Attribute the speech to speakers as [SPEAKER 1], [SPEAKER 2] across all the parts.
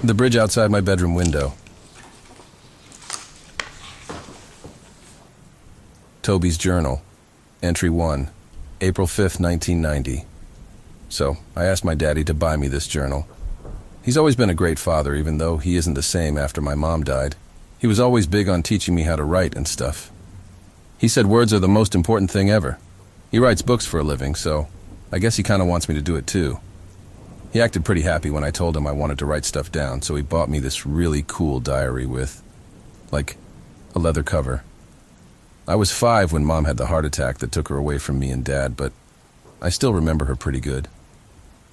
[SPEAKER 1] The bridge outside my bedroom window. Toby's journal. Entry 1. April 5th, 1990. So, I asked my daddy to buy me this journal. He's always been a great father, even though he isn't the same after my mom died. He was always big on teaching me how to write and stuff. He said words are the most important thing ever. He writes books for a living, so I guess he kind of wants me to do it too. He acted pretty happy when I told him I wanted to write stuff down, so he bought me this really cool diary with, like, a leather cover. I was 5 when Mom had the heart attack that took her away from me and Dad, but I still remember her pretty good.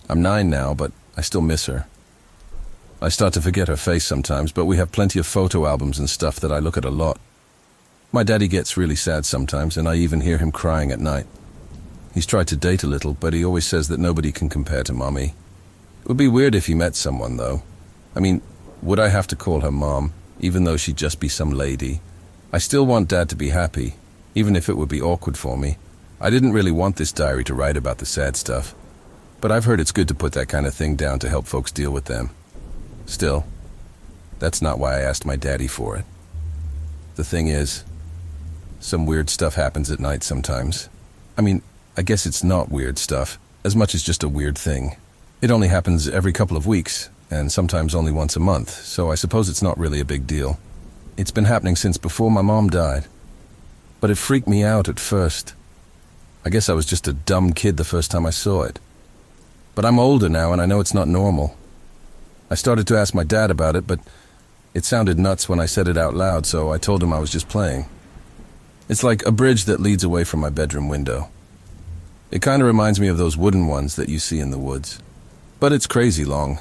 [SPEAKER 1] I'm 9 now, but I still miss her. I start to forget her face sometimes, but we have plenty of photo albums and stuff that I look at a lot. My daddy gets really sad sometimes, and I even hear him crying at night. He's tried to date a little, but he always says that nobody can compare to Mommy. It would be weird if he met someone, though. I mean, would I have to call her Mom, even though she'd just be some lady? I still want Dad to be happy, even if it would be awkward for me. I didn't really want this diary to write about the sad stuff, but I've heard it's good to put that kind of thing down to help folks deal with them. Still, that's not why I asked my daddy for it. The thing is, some weird stuff happens at night sometimes. I mean, I guess it's not weird stuff, as much as just a weird thing. It only happens every couple of weeks, and sometimes only once a month, so I suppose it's not really a big deal. It's been happening since before my mom died. But it freaked me out at first. I guess I was just a dumb kid the first time I saw it. But I'm older now, and I know it's not normal. I started to ask my dad about it, but it sounded nuts when I said it out loud, so I told him I was just playing. It's like a bridge that leads away from my bedroom window. It kind of reminds me of those wooden ones that you see in the woods. But it's crazy long.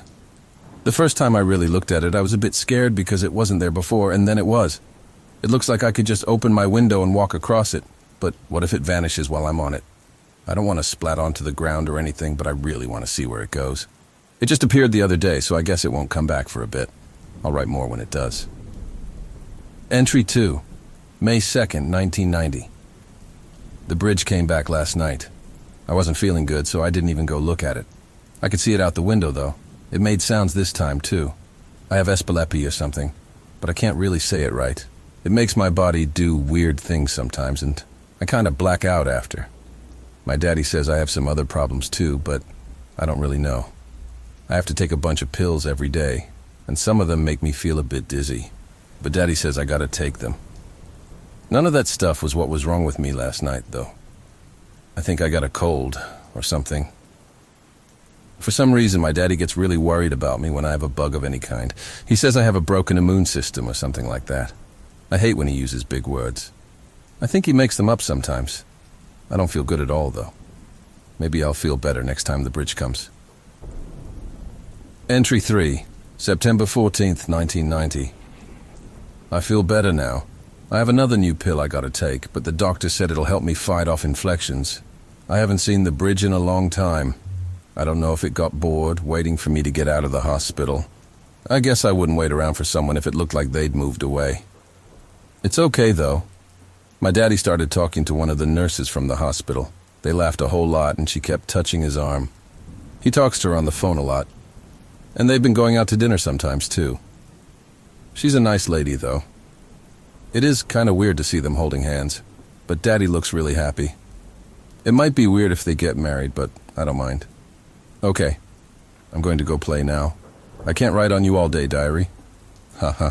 [SPEAKER 1] The first time I really looked at it, I was a bit scared because it wasn't there before, and then it was. It looks like I could just open my window and walk across it, but what if it vanishes while I'm on it? I don't want to splat onto the ground or anything, but I really want to see where it goes. It just appeared the other day, so I guess it won't come back for a bit. I'll write more when it does. Entry 2. May 2nd, 1990. The bridge came back last night. I wasn't feeling good, so I didn't even go look at it. I could see it out the window, though. It made sounds this time, too. I have epilepsy or something, but I can't really say it right. It makes my body do weird things sometimes, and I kind of black out after. My daddy says I have some other problems too, but I don't really know. I have to take a bunch of pills every day, and some of them make me feel a bit dizzy. But Daddy says I gotta take them. None of that stuff was what was wrong with me last night, though. I think I got a cold or something. For some reason, my daddy gets really worried about me when I have a bug of any kind. He says I have a broken immune system or something like that. I hate when he uses big words. I think he makes them up sometimes. I don't feel good at all, though. Maybe I'll feel better next time the bridge comes. Entry 3, September 14th, 1990. I feel better now. I have another new pill I gotta take, but the doctor said it'll help me fight off infections. I haven't seen the bridge in a long time. I don't know if it got bored, waiting for me to get out of the hospital. I guess I wouldn't wait around for someone if it looked like they'd moved away. It's okay, though. My daddy started talking to one of the nurses from the hospital. They laughed a whole lot, and she kept touching his arm. He talks to her on the phone a lot. And they've been going out to dinner sometimes, too. She's a nice lady, though. It is kind of weird to see them holding hands, but Daddy looks really happy. It might be weird if they get married, but I don't mind. Okay, I'm going to go play now. I can't write on you all day, diary. Haha.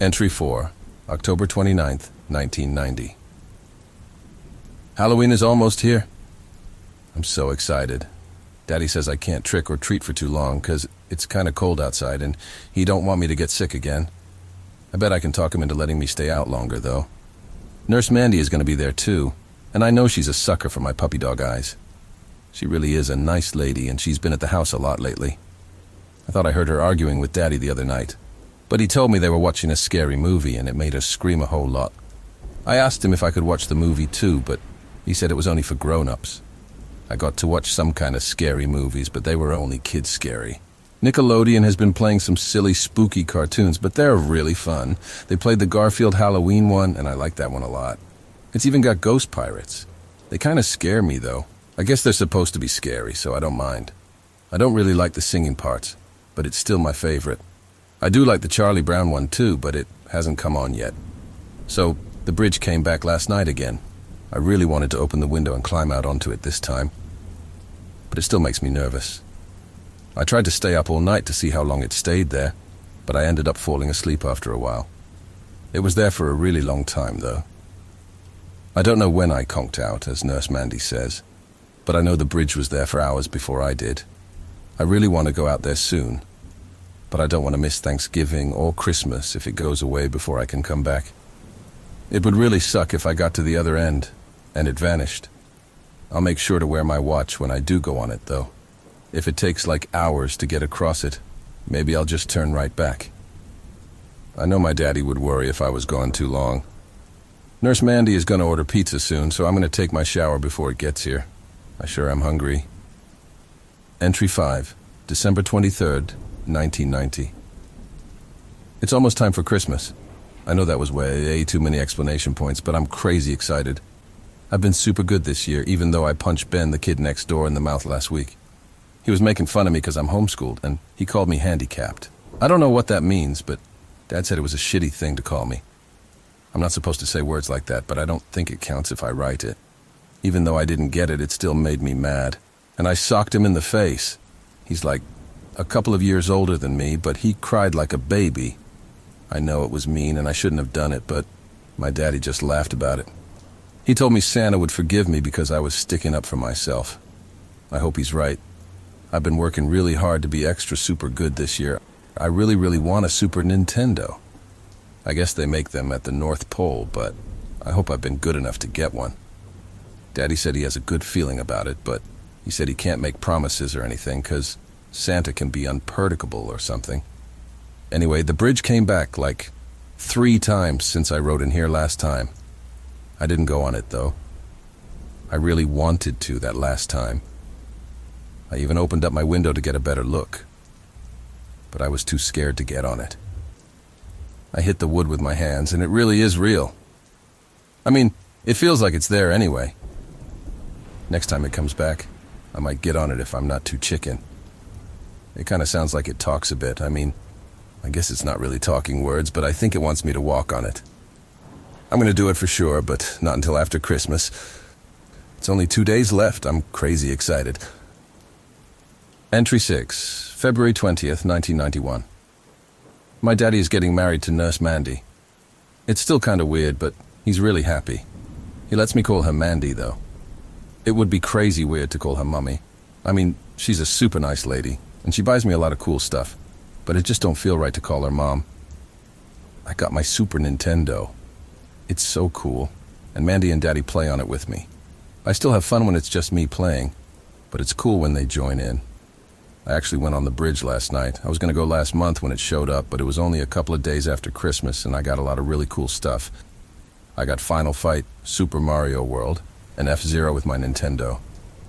[SPEAKER 1] Entry 4, October 29th, 1990. Halloween is almost here. I'm so excited. Daddy says I can't trick or treat for too long because it's kind of cold outside and he don't want me to get sick again. I bet I can talk him into letting me stay out longer, though. Nurse Mandy is going to be there, too, and I know she's a sucker for my puppy dog eyes. She really is a nice lady, and she's been at the house a lot lately. I thought I heard her arguing with Daddy the other night, but he told me they were watching a scary movie, and it made her scream a whole lot. I asked him if I could watch the movie, too, but he said it was only for grown-ups. I got to watch some kind of scary movies, but they were only kids scary. Nickelodeon has been playing some silly, spooky cartoons, but they're really fun. They played the Garfield Halloween one, and I like that one a lot. It's even got ghost pirates. They kind of scare me, though. I guess they're supposed to be scary, so I don't mind. I don't really like the singing parts. but it's still my favorite. I do like the Charlie Brown one too, but it hasn't come on yet. So, the bridge came back last night again. I really wanted to open the window and climb out onto it this time, but it still makes me nervous. I tried to stay up all night to see how long it stayed there, but I ended up falling asleep after a while. It was there for a really long time, though. I don't know when I conked out, as Nurse Mandy says, but I know the bridge was there for hours before I did. I really want to go out there soon, but I don't want to miss Thanksgiving or Christmas if it goes away before I can come back. It would really suck if I got to the other end and it vanished. I'll make sure to wear my watch when I do go on it, though. If it takes like hours to get across it, maybe I'll just turn right back. I know my daddy would worry if I was gone too long. Nurse Mandy is going to order pizza soon, so I'm going to take my shower before it gets here. I sure am hungry. Entry 5, December 23rd, 1990. It's almost time for Christmas. I know that was way too many explanation points, but I'm crazy excited. I've been super good this year, even though I punched Ben, the kid next door, in the mouth last week. He was making fun of me because I'm homeschooled, and he called me handicapped. I don't know what that means, but Dad said it was a shitty thing to call me. I'm not supposed to say words like that, but I don't think it counts if I write it. Even though I didn't get it, it still made me mad. And I socked him in the face. He's like a couple of years older than me, but he cried like a baby. I know it was mean and I shouldn't have done it, but my daddy just laughed about it. He told me Santa would forgive me because I was sticking up for myself. I hope he's right. I've been working really hard to be extra super good this year. I really want a Super Nintendo. I guess they make them at the North Pole, but I hope I've been good enough to get one. Daddy said he has a good feeling about it, but he said he can't make promises or anything because Santa can be unpredictable or something. Anyway, the bridge came back like 3 times since I rode in here last time. I didn't go on it, though. I really wanted to that last time. I even opened up my window to get a better look, but I was too scared to get on it. I hit the wood with my hands, and it really is real. I mean, it feels like it's there anyway. Next time it comes back, I might get on it if I'm not too chicken. It kind of sounds like it talks a bit. I mean, I guess it's not really talking words, but I think it wants me to walk on it. I'm going to do it for sure, but not until after Christmas. It's only 2 days left. I'm crazy excited. Entry 6, February 20th, 1991. My daddy is getting married to Nurse Mandy. It's still kind of weird, but he's really happy. He lets me call her Mandy, though. It would be crazy weird to call her Mummy. I mean, she's a super nice lady, and she buys me a lot of cool stuff, but it just don't feel right to call her Mom. I got my Super Nintendo. It's so cool, and Mandy and Daddy play on it with me. I still have fun when it's just me playing, but it's cool when they join in. I actually went on the bridge last night. I was going to go last month when it showed up, but it was only a couple of days after Christmas, and I got a lot of really cool stuff. I got Final Fight, Super Mario World, and F-Zero with my Nintendo.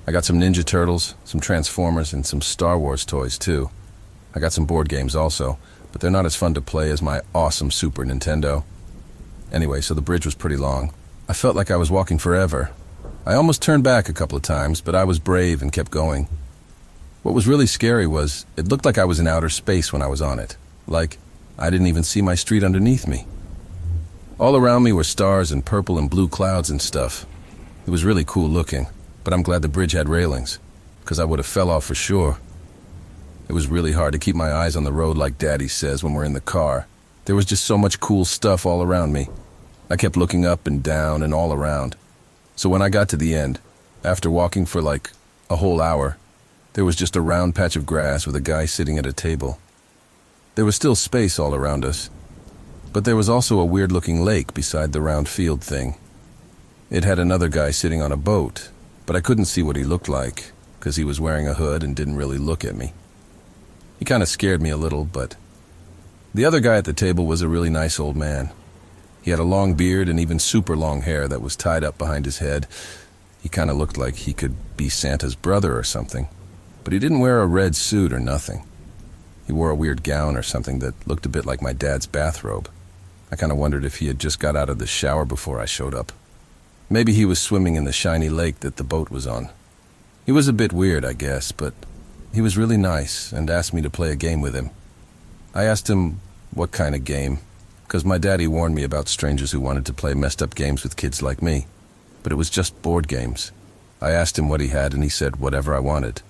[SPEAKER 1] I got some Ninja Turtles, some Transformers, and some Star Wars toys, too. I got some board games also, but they're not as fun to play as my awesome Super Nintendo. Anyway, so the bridge was pretty long. I felt like I was walking forever. I almost turned back a couple of times, but I was brave and kept going. What was really scary was, it looked like I was in outer space when I was on it. Like, I didn't even see my street underneath me. All around me were stars and purple and blue clouds and stuff. It was really cool looking, but I'm glad the bridge had railings, because I would have fell off for sure. It was really hard to keep my eyes on the road like Daddy says when we're in the car. There was just so much cool stuff all around me. I kept looking up and down and all around. So when I got to the end, after walking for like a whole hour, there was just a round patch of grass with a guy sitting at a table. There was still space all around us, but there was also a weird-looking lake beside the round field thing. It had another guy sitting on a boat, but I couldn't see what he looked like, because he was wearing a hood and didn't really look at me. He kind of scared me a little, but the other guy at the table was a really nice old man. He had a long beard and even super long hair that was tied up behind his head. He kind of looked like he could be Santa's brother or something, but he didn't wear a red suit or nothing. He wore a weird gown or something that looked a bit like my dad's bathrobe. I kind of wondered if he had just got out of the shower before I showed up. Maybe he was swimming in the shiny lake that the boat was on. He was a bit weird, I guess, but He was really nice and asked me to play a game with him. I asked him what kind of game, because my daddy warned me about strangers who wanted to play messed up games with kids like me, but it was just board games. I asked him what he had and he said whatever I wanted.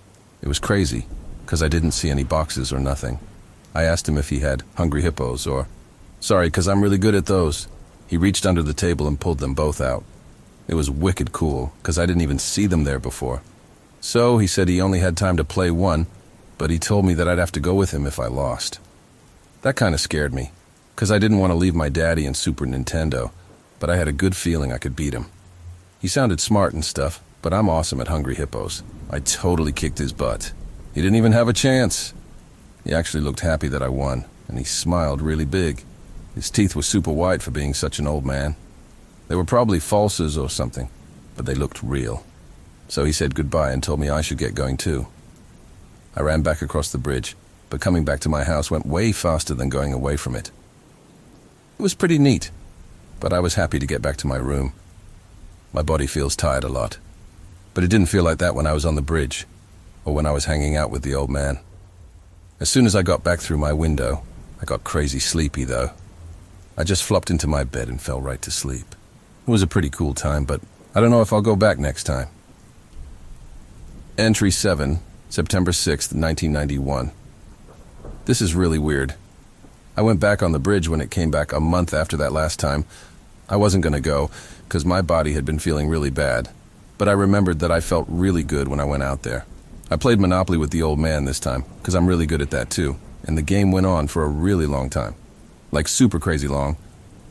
[SPEAKER 1] It was crazy, because I didn't see any boxes or nothing. I asked him if he had Hungry Hippos or, sorry, because I'm really good at those. He reached under the table and pulled them both out. It was wicked cool, because I didn't even see them there before. So he said he only had time to play one, but he told me that I'd have to go with him if I lost. That kind of scared me, because I didn't want to leave my daddy and Super Nintendo, but I had a good feeling I could beat him. He sounded smart and stuff, but I'm awesome at Hungry Hippos. I totally kicked his butt. He didn't even have a chance. He actually looked happy that I won, and he smiled really big. His teeth were super white for being such an old man. They were probably falses or something, but they looked real. So he said goodbye and told me I should get going too. I ran back across the bridge, but coming back to my house went way faster than going away from it. It was pretty neat, but I was happy to get back to my room. My body feels tired a lot, but it didn't feel like that when I was on the bridge, or when I was hanging out with the old man. As soon as I got back through my window, I got crazy sleepy though. I just flopped into my bed and fell right to sleep. It was a pretty cool time, but I don't know if I'll go back next time. Entry 7, September 6th, 1991. This is really weird. I went back on the bridge when it came back a month after that last time. I wasn't going to go, because my body had been feeling really bad, but I remembered that I felt really good when I went out there. I played Monopoly with the old man this time, because I'm really good at that too, and the game went on for a really long time. Like super crazy long.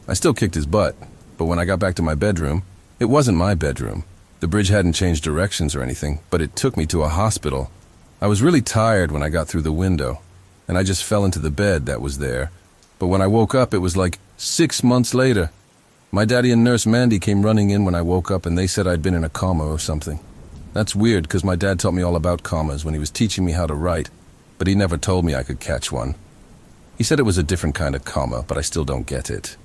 [SPEAKER 1] I still kicked his butt, but when I got back to my bedroom, it wasn't my bedroom. The bridge hadn't changed directions or anything, but it took me to a hospital. I was really tired when I got through the window, and I just fell into the bed that was there. But when I woke up, it was like 6 months later. My daddy and Nurse Mandy came running in when I woke up, and they said I'd been in a coma or something. That's weird, because my dad taught me all about comas when he was teaching me how to write, but he never told me I could catch one. He said it was a different kind of coma, but I still don't get it.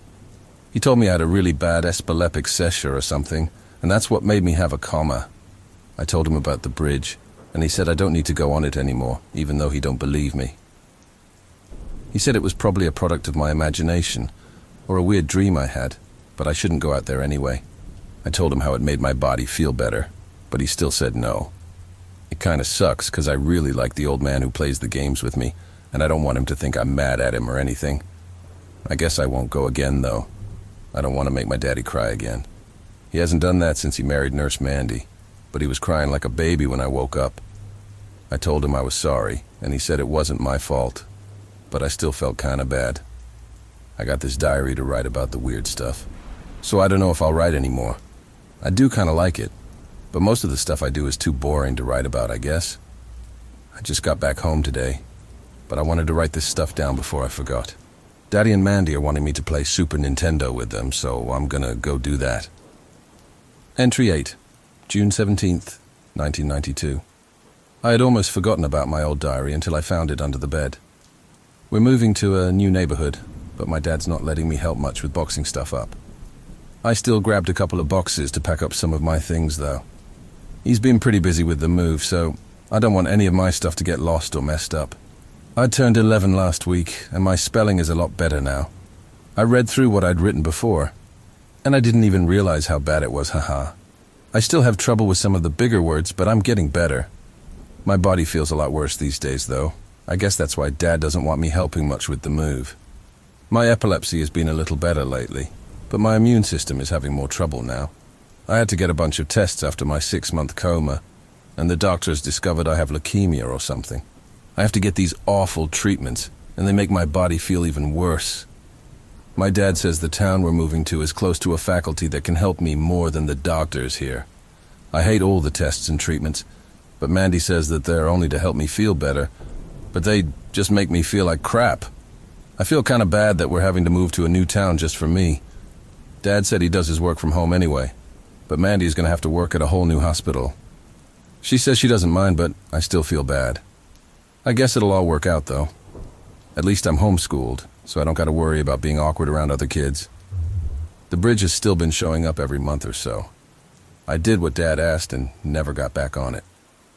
[SPEAKER 1] He told me I had a really bad epileptic seizure or something, and that's what made me have a coma. I told him about the bridge, and he said I don't need to go on it anymore, even though he don't believe me. He said it was probably a product of my imagination, or a weird dream I had, but I shouldn't go out there anyway. I told him how it made my body feel better, but he still said no. It kind of sucks, because I really like the old man who plays the games with me, and I don't want him to think I'm mad at him or anything. I guess I won't go again, though. I don't want to make my daddy cry again. He hasn't done that since he married Nurse Mandy, but he was crying like a baby when I woke up. I told him I was sorry, and he said it wasn't my fault, but I still felt kind of bad. I got this diary to write about the weird stuff, so I don't know if I'll write anymore. I do kind of like it, but most of the stuff I do is too boring to write about, I guess. I just got back home today, but I wanted to write this stuff down before I forgot. Daddy and Mandy are wanting me to play Super Nintendo with them, so I'm gonna go do that. Entry 8, June 17th, 1992. I had almost forgotten about my old diary until I found it under the bed. We're moving to a new neighborhood, but my dad's not letting me help much with boxing stuff up. I still grabbed a couple of boxes to pack up some of my things, though. He's been pretty busy with the move, so I don't want any of my stuff to get lost or messed up. I turned 11 last week, and my spelling is a lot better now. I read through what I'd written before, and I didn't even realize how bad it was, haha. I still have trouble with some of the bigger words, but I'm getting better. My body feels a lot worse these days, though. I guess that's why Dad doesn't want me helping much with the move. My epilepsy has been a little better lately, but my immune system is having more trouble now. I had to get a bunch of tests after my 6-month coma, and the doctors discovered I have leukemia or something. I have to get these awful treatments, and they make my body feel even worse. My dad says the town we're moving to is close to a faculty that can help me more than the doctors here. I hate all the tests and treatments, but Mandy says that they're only to help me feel better, but they just make me feel like crap. I feel kind of bad that we're having to move to a new town just for me. Dad said he does his work from home anyway, but Mandy's going to have to work at a whole new hospital. She says she doesn't mind, but I still feel bad. I guess it'll all work out, though. At least I'm homeschooled, so I don't got to worry about being awkward around other kids. The bridge has still been showing up every month or so. I did what Dad asked and never got back on it.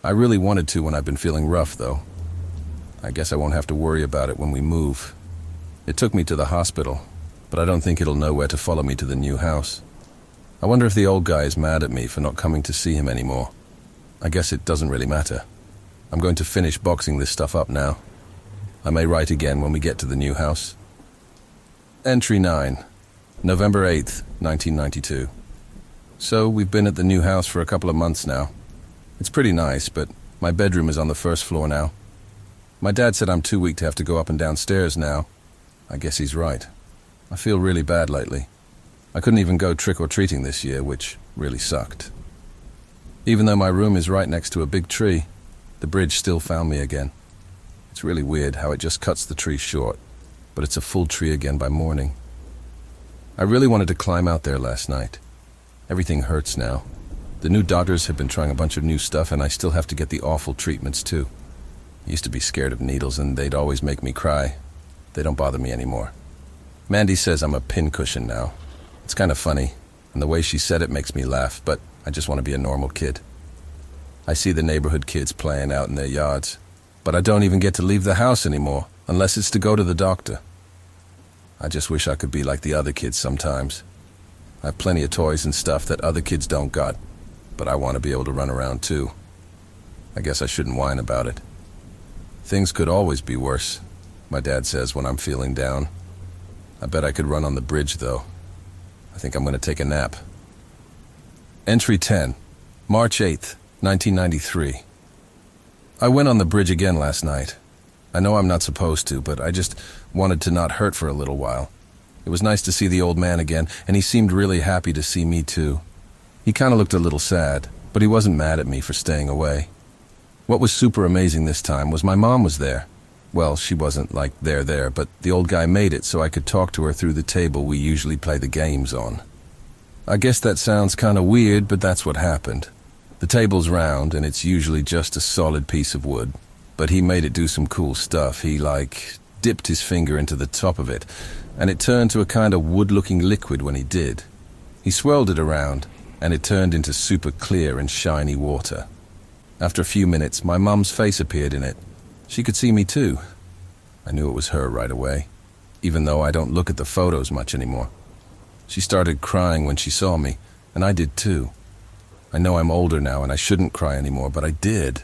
[SPEAKER 1] I really wanted to when I've been feeling rough, though. I guess I won't have to worry about it when we move. It took me to the hospital, but I don't think it'll know where to follow me to the new house. I wonder if the old guy is mad at me for not coming to see him anymore. I guess it doesn't really matter. I'm going to finish boxing this stuff up now. I may write again when we get to the new house. Entry 9, November 8th, 1992. So we've been at the new house for a couple of months now. It's pretty nice, but my bedroom is on the first floor now. My dad said I'm too weak to have to go up and downstairs now. I guess he's right. I feel really bad lately. I couldn't even go trick-or-treating this year, which really sucked. Even though my room is right next to a big tree, the bridge still found me again. It's really weird how it just cuts the tree short, but it's a full tree again by morning. I really wanted to climb out there last night. Everything hurts now. The new doctors have been trying a bunch of new stuff, and I still have to get the awful treatments too. I used to be scared of needles, and they'd always make me cry. They don't bother me anymore. Mandy says I'm a pincushion now. It's kind of funny, and the way she said it makes me laugh, but I just want to be a normal kid. I see the neighborhood kids playing out in their yards, but I don't even get to leave the house anymore, unless it's to go to the doctor. I just wish I could be like the other kids sometimes. I have plenty of toys and stuff that other kids don't got, but I want to be able to run around too. I guess I shouldn't whine about it. Things could always be worse, my dad says when I'm feeling down. I bet I could run on the bridge though. I think I'm going to take a nap. Entry 10, March 8th, 1993. I went on the bridge again last night. I know I'm not supposed to, but I just wanted to not hurt for a little while. It was nice to see the old man again, and he seemed really happy to see me too. He kind of looked a little sad, but he wasn't mad at me for staying away. What was super amazing this time was my mom was there. Well, she wasn't like there, but the old guy made it so I could talk to her through the table we usually play the games on. I guess that sounds kind of weird, but that's what happened. The table's round, and it's usually just a solid piece of wood, but he made it do some cool stuff. He, dipped his finger into the top of it, and it turned to a kind of wood-looking liquid when he did. He swirled it around, and it turned into super clear and shiny water. After a few minutes, my mum's face appeared in it. She could see me too. I knew it was her right away, even though I don't look at the photos much anymore. She started crying when she saw me, and I did too. I know I'm older now and I shouldn't cry anymore, but I did.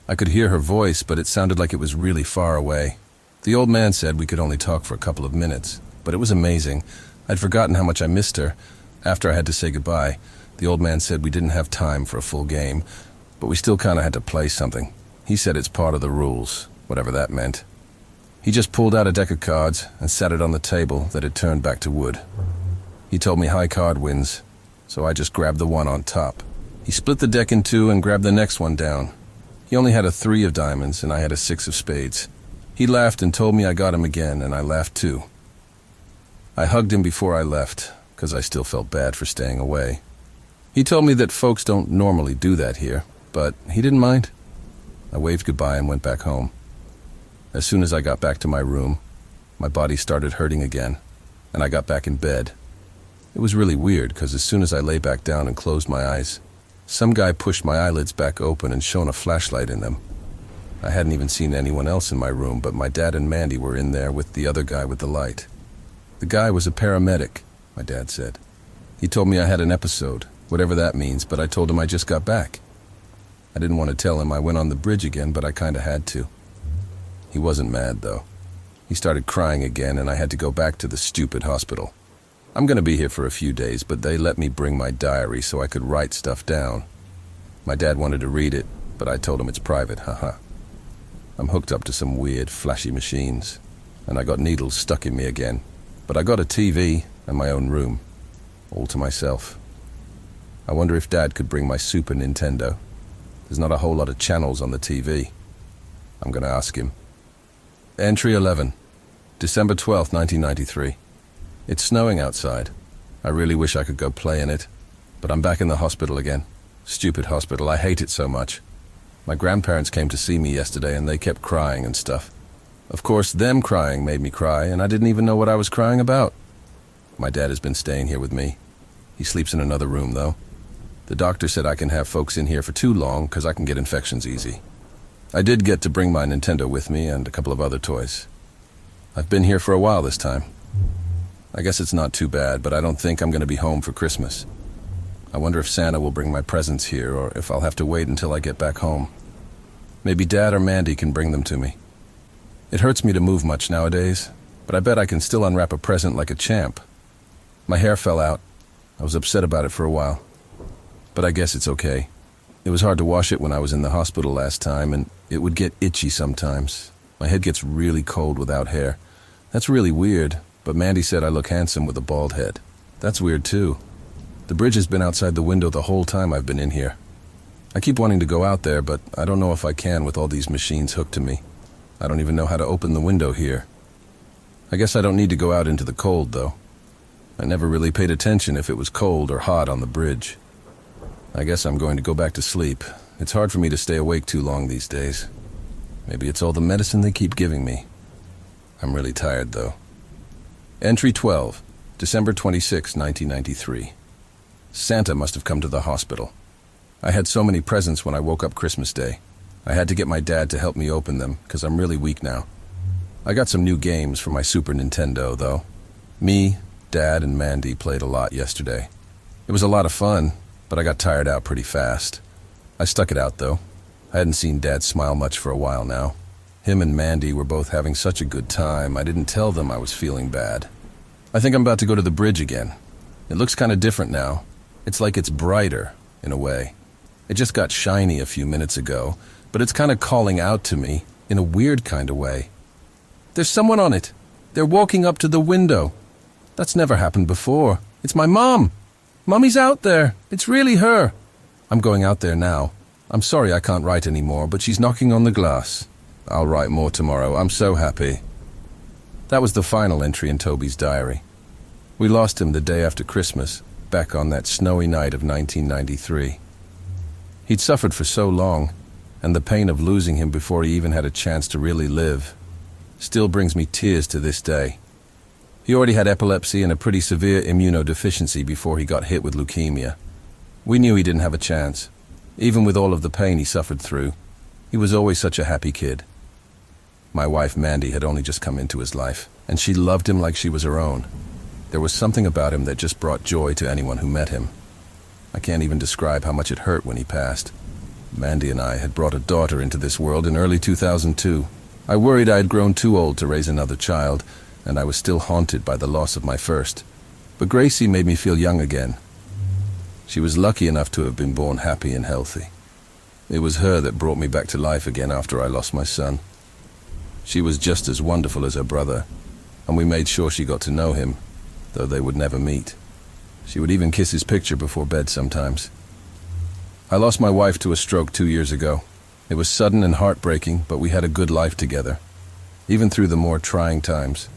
[SPEAKER 1] I could hear her voice, but it sounded like it was really far away. The old man said we could only talk for a couple of minutes, but it was amazing. I'd forgotten how much I missed her. After I had to say goodbye, the old man said we didn't have time for a full game, but we still kind of had to play something. He said it's part of the rules, whatever that meant. He just pulled out a deck of cards and sat it on the table that had turned back to wood. He told me high card wins, so I just grabbed the one on top. He split the deck in two and grabbed the next one down. He only had a 3 of diamonds and I had a 6 of spades. He laughed and told me I got him again, and I laughed too. I hugged him before I left, because I still felt bad for staying away. He told me that folks don't normally do that here, but he didn't mind. I waved goodbye and went back home. As soon as I got back to my room, my body started hurting again, and I got back in bed. It was really weird, because as soon as I lay back down and closed my eyes, some guy pushed my eyelids back open and shone a flashlight in them. I hadn't even seen anyone else in my room, but my dad and Mandy were in there with the other guy with the light. The guy was a paramedic, my dad said. He told me I had an episode, whatever that means, but I told him I just got back. I didn't want to tell him I went on the bridge again, but I kind of had to. He wasn't mad, though. He started crying again, and I had to go back to the stupid hospital. I'm going to be here for a few days, but they let me bring my diary so I could write stuff down. My dad wanted to read it, but I told him it's private, haha. I'm hooked up to some weird, flashy machines, and I got needles stuck in me again. But I got a TV and my own room, all to myself. I wonder if Dad could bring my Super Nintendo. There's not a whole lot of channels on the TV. I'm going to ask him. Entry 11, December 12th, 1993. It's snowing outside. I really wish I could go play in it, but I'm back in the hospital again. Stupid hospital, I hate it so much. My grandparents came to see me yesterday and they kept crying and stuff. Of course, them crying made me cry, and I didn't even know what I was crying about. My dad has been staying here with me. He sleeps in another room, though. The doctor said I can have folks in here for too long because I can get infections easy. I did get to bring my Nintendo with me and a couple of other toys. I've been here for a while this time. I guess it's not too bad, but I don't think I'm going to be home for Christmas. I wonder if Santa will bring my presents here or if I'll have to wait until I get back home. Maybe Dad or Mandy can bring them to me. It hurts me to move much nowadays, but I bet I can still unwrap a present like a champ. My hair fell out. I was upset about it for a while. But I guess it's okay. It was hard to wash it when I was in the hospital last time, and it would get itchy sometimes. My head gets really cold without hair. That's really weird, but Mandy said I look handsome with a bald head. That's weird too. The bridge has been outside the window the whole time I've been in here. I keep wanting to go out there, but I don't know if I can with all these machines hooked to me. I don't even know how to open the window here. I guess I don't need to go out into the cold, though. I never really paid attention if it was cold or hot on the bridge. I guess I'm going to go back to sleep. It's hard for me to stay awake too long these days. Maybe it's all the medicine they keep giving me. I'm really tired, though. Entry 12, December 26, 1993. Santa must have come to the hospital. I had so many presents when I woke up Christmas Day. I had to get my dad to help me open them, because I'm really weak now. I got some new games for my Super Nintendo, though. Me, Dad, and Mandy played a lot yesterday. It was a lot of fun, but I got tired out pretty fast. I stuck it out, though. I hadn't seen Dad smile much for a while now. Him and Mandy were both having such a good time, I didn't tell them I was feeling bad. I think I'm about to go to the bridge again. It looks kind of different now. It's like it's brighter, in a way. It just got shiny a few minutes ago, but it's kind of calling out to me in a weird kind of way. There's someone on it. They're walking up to the window. That's never happened before. It's my mom. Mommy's out there. It's really her. I'm going out there now. I'm sorry I can't write anymore, but she's knocking on the glass. I'll write more tomorrow. I'm so happy. That was the final entry in Toby's diary. We lost him the day after Christmas, back on that snowy night of 1993. He'd suffered for so long, and the pain of losing him before he even had a chance to really live still brings me tears to this day. He already had epilepsy and a pretty severe immunodeficiency before he got hit with leukemia. We knew he didn't have a chance. Even with all of the pain he suffered through, he was always such a happy kid. My wife Mandy had only just come into his life, and she loved him like she was her own. There was something about him that just brought joy to anyone who met him. I can't even describe how much it hurt when he passed. Mandy and I had brought a daughter into this world in early 2002. I worried I had grown too old to raise another child, and I was still haunted by the loss of my first. But Gracie made me feel young again. She was lucky enough to have been born happy and healthy. It was her that brought me back to life again after I lost my son. She was just as wonderful as her brother, and we made sure she got to know him, though they would never meet. She would even kiss his picture before bed sometimes. I lost my wife to a stroke 2 years ago. It was sudden and heartbreaking, but we had a good life together, even through the more trying times.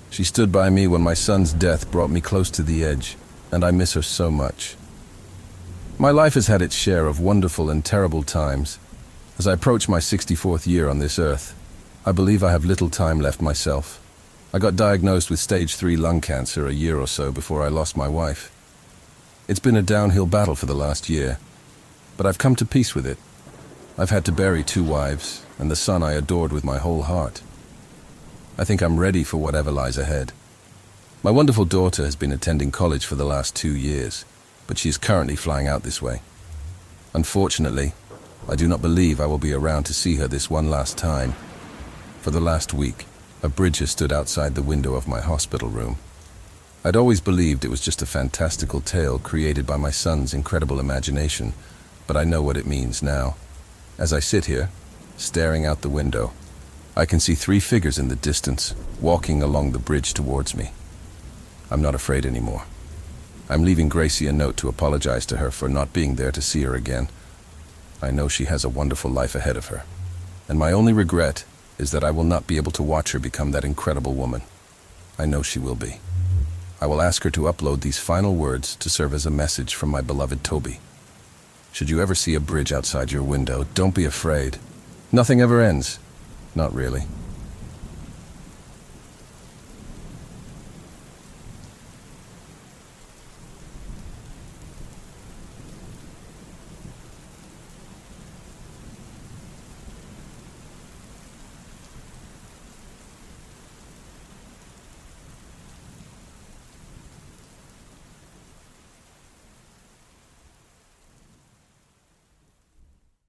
[SPEAKER 1] She stood by me when my son's death brought me close to the edge, and I miss her so much. My life has had its share of wonderful and terrible times. As I approach my 64th year on this earth, I believe I have little time left myself. I got diagnosed with stage 3 lung cancer a year or so before I lost my wife. It's been a downhill battle for the last year, but I've come to peace with it. I've had to bury 2 wives and the son I adored with my whole heart. I think I'm ready for whatever lies ahead. My wonderful daughter has been attending college for the last 2 years, but she is currently flying out this way. Unfortunately, I do not believe I will be around to see her this one last time. For the last week, a bridge has stood outside the window of my hospital room. I'd always believed it was just a fantastical tale created by my son's incredible imagination, but I know what it means now. As I sit here, staring out the window, I can see 3 figures in the distance, walking along the bridge towards me. I'm not afraid anymore. I'm leaving Gracie a note to apologize to her for not being there to see her again. I know she has a wonderful life ahead of her, and my only regret is that I will not be able to watch her become that incredible woman. I know she will be. I will ask her to upload these final words to serve as a message from my beloved Toby. Should you ever see a bridge outside your window, don't be afraid. Nothing ever ends. Not really.